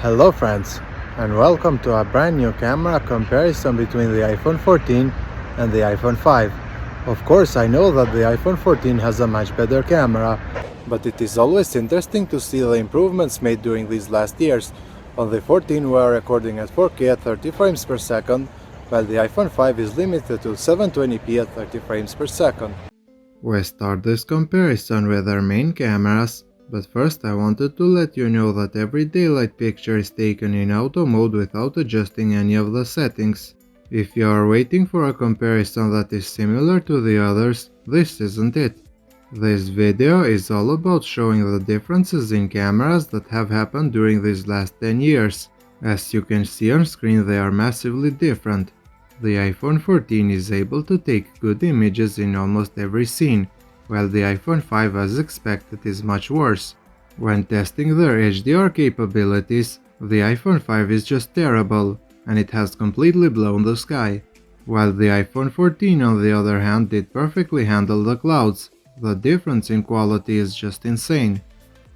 Hello friends, and welcome to a brand new camera comparison between the iPhone 14 and the iPhone 5. Of course, I know that the iPhone 14 has a much better camera, but it is always interesting to see the improvements made during these last years. On the 14 we are recording at 4K at 30 frames per second, while the iPhone 5 is limited to 720p at 30 frames per second. We start this comparison with our main cameras. But first I wanted to let you know that every daylight picture is taken in auto mode without adjusting any of the settings. If you are waiting for a comparison that is similar to the others, this isn't it. This video is all about showing the differences in cameras that have happened during these last 10 years. As you can see on screen, they are massively different. The iPhone 14 is able to take good images in almost every scene, while the iPhone 5 as expected is much worse. When testing their HDR capabilities, the iPhone 5 is just terrible, and it has completely blown the sky. While the iPhone 14 on the other hand did perfectly handle the clouds, the difference in quality is just insane.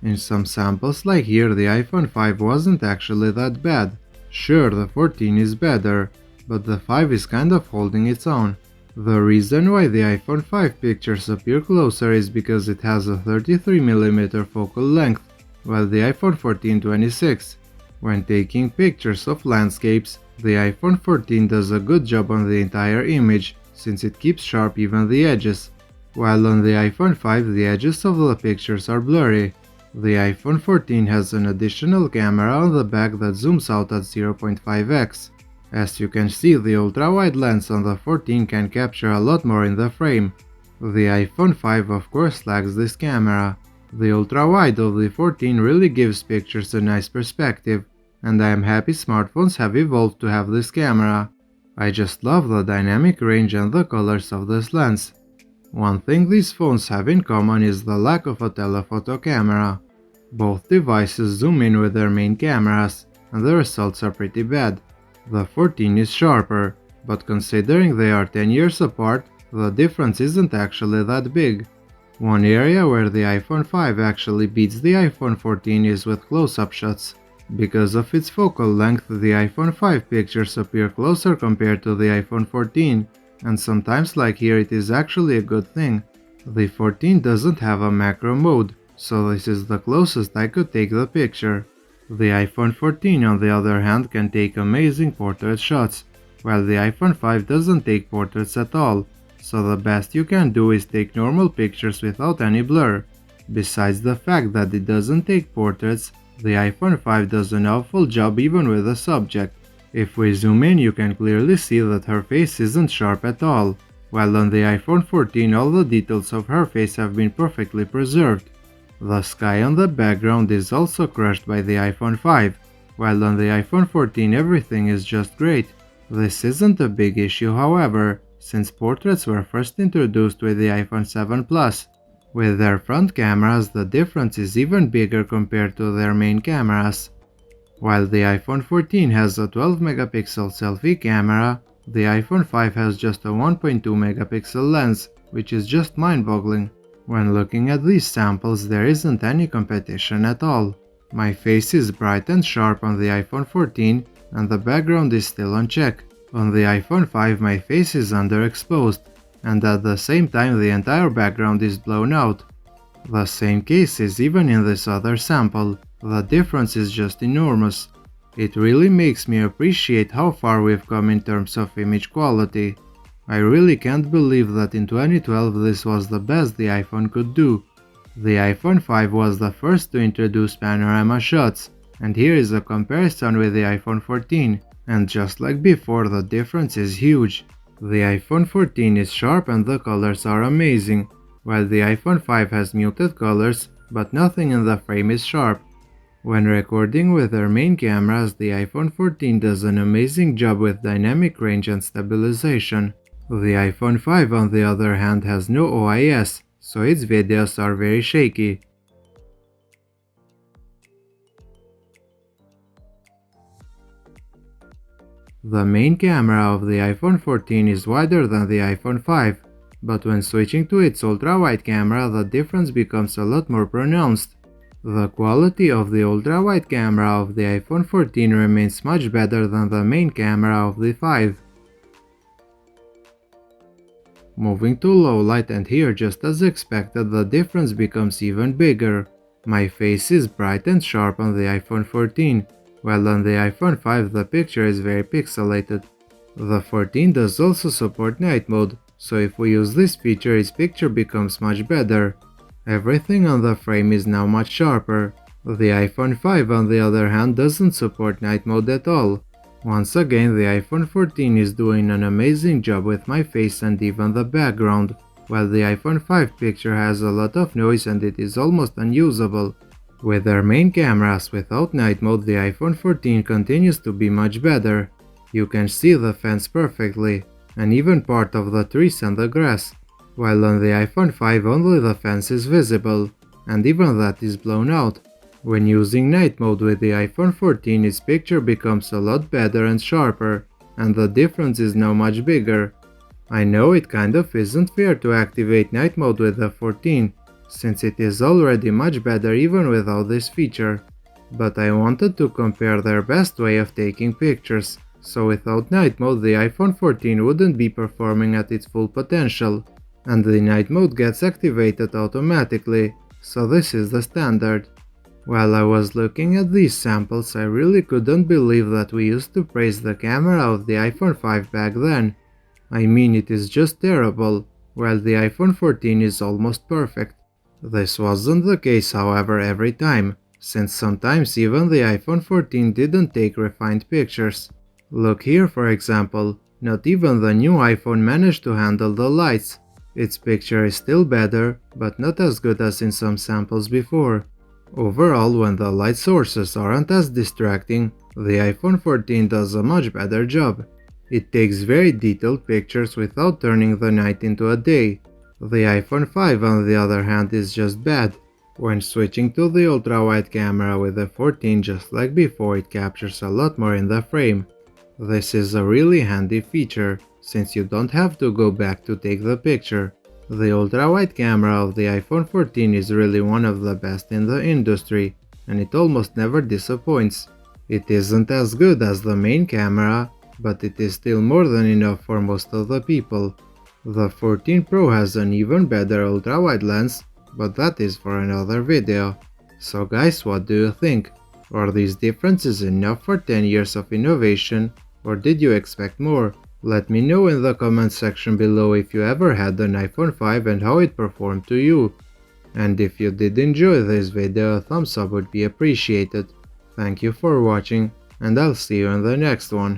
In some samples like here, the iPhone 5 wasn't actually that bad. Sure, the 14 is better, but the 5 is kind of holding its own. The reason why the iPhone 5 pictures appear closer is because it has a 33mm focal length, while the iPhone 14 26. When taking pictures of landscapes, the iPhone 14 does a good job on the entire image, since it keeps sharp even the edges, while on the iPhone 5 the edges of the pictures are blurry. The iPhone 14 has an additional camera on the back that zooms out at 0.5x. As you can see, the ultra-wide lens on the 14 can capture a lot more in the frame. The iPhone 5 of course lacks this camera. The ultra-wide of the 14 really gives pictures a nice perspective, and I am happy smartphones have evolved to have this camera. I just love the dynamic range and the colors of this lens. One thing these phones have in common is the lack of a telephoto camera. Both devices zoom in with their main cameras, and the results are pretty bad. The 14 is sharper, but considering they are 10 years apart, the difference isn't actually that big. One area where the iPhone 5 actually beats the iPhone 14 is with close-up shots. Because of its focal length, the iPhone 5 pictures appear closer compared to the iPhone 14, and sometimes like here it is actually a good thing. The 14 doesn't have a macro mode, so this is the closest I could take the picture. The iPhone 14 on the other hand can take amazing portrait shots, while the iPhone 5 doesn't take portraits at all, so the best you can do is take normal pictures without any blur. Besides the fact that it doesn't take portraits, the iPhone 5 does an awful job even with a subject. If we zoom in, you can clearly see that her face isn't sharp at all, while on the iPhone 14 all the details of her face have been perfectly preserved. The sky on the background is also crushed by the iPhone 5, while on the iPhone 14 everything is just great. This isn't a big issue however, since portraits were first introduced with the iPhone 7 Plus. With their front cameras, the difference is even bigger compared to their main cameras. While the iPhone 14 has a 12-megapixel selfie camera, the iPhone 5 has just a 1.2-megapixel lens, which is just mind-boggling. When looking at these samples, there isn't any competition at all. My face is bright and sharp on the iPhone 14, and the background is still on check. On the iPhone 5 my face is underexposed, and at the same time the entire background is blown out. The same case is even in this other sample. The difference is just enormous. It really makes me appreciate how far we've come in terms of image quality. I really can't believe that in 2012 this was the best the iPhone could do. The iPhone 5 was the first to introduce panorama shots, and here is a comparison with the iPhone 14, and just like before the difference is huge. The iPhone 14 is sharp and the colors are amazing, while the iPhone 5 has muted colors, but nothing in the frame is sharp. When recording with their main cameras, the iPhone 14 does an amazing job with dynamic range and stabilization. The iPhone 5 on the other hand has no OIS, so its videos are very shaky. The main camera of the iPhone 14 is wider than the iPhone 5, but when switching to its ultra-wide camera the difference becomes a lot more pronounced. The quality of the ultra-wide camera of the iPhone 14 remains much better than the main camera of the 5. Moving to low light, and here, just as expected, the difference becomes even bigger. My face is bright and sharp on the iPhone 14, while on the iPhone 5 the picture is very pixelated. The 14 does also support night mode, so if we use this feature, its picture becomes much better. Everything on the frame is now much sharper. The iPhone 5 on the other hand doesn't support night mode at all. Once again, the iPhone 14 is doing an amazing job with my face and even the background, while the iPhone 5 picture has a lot of noise and it is almost unusable. With their main cameras without night mode, the iPhone 14 continues to be much better. You can see the fence perfectly, and even part of the trees and the grass, while on the iPhone 5 only the fence is visible, and even that is blown out. When using night mode with the iPhone 14, its picture becomes a lot better and sharper, and the difference is now much bigger. I know it kind of isn't fair to activate night mode with the 14, since it is already much better even without this feature. But I wanted to compare their best way of taking pictures, so without night mode the iPhone 14 wouldn't be performing at its full potential, and the night mode gets activated automatically, so this is the standard. While I was looking at these samples, I really couldn't believe that we used to praise the camera of the iPhone 5 back then. I mean, it is just terrible, while the iPhone 14 is almost perfect. This wasn't the case, however, every time, since sometimes even the iPhone 14 didn't take refined pictures. Look here, for example, not even the new iPhone managed to handle the lights. Its picture is still better, but not as good as in some samples before. Overall, when the light sources aren't as distracting, the iPhone 14 does a much better job. It takes very detailed pictures without turning the night into a day. The iPhone 5 on the other hand is just bad. When switching to the ultra-wide camera with the 14, just like before, it captures a lot more in the frame. This is a really handy feature, since you don't have to go back to take the picture. The ultra-wide camera of the iPhone 14 is really one of the best in the industry, and it almost never disappoints. It isn't as good as the main camera, but it is still more than enough for most of the people. The 14 Pro has an even better ultra-wide lens, but that is for another video. So guys, what do you think? Are these differences enough for 10 years of innovation, or did you expect more? Let me know in the comment section below if you ever had an iPhone 5 and how it performed to you. And if you did enjoy this video, a thumbs up would be appreciated. Thank you for watching, and I'll see you in the next one.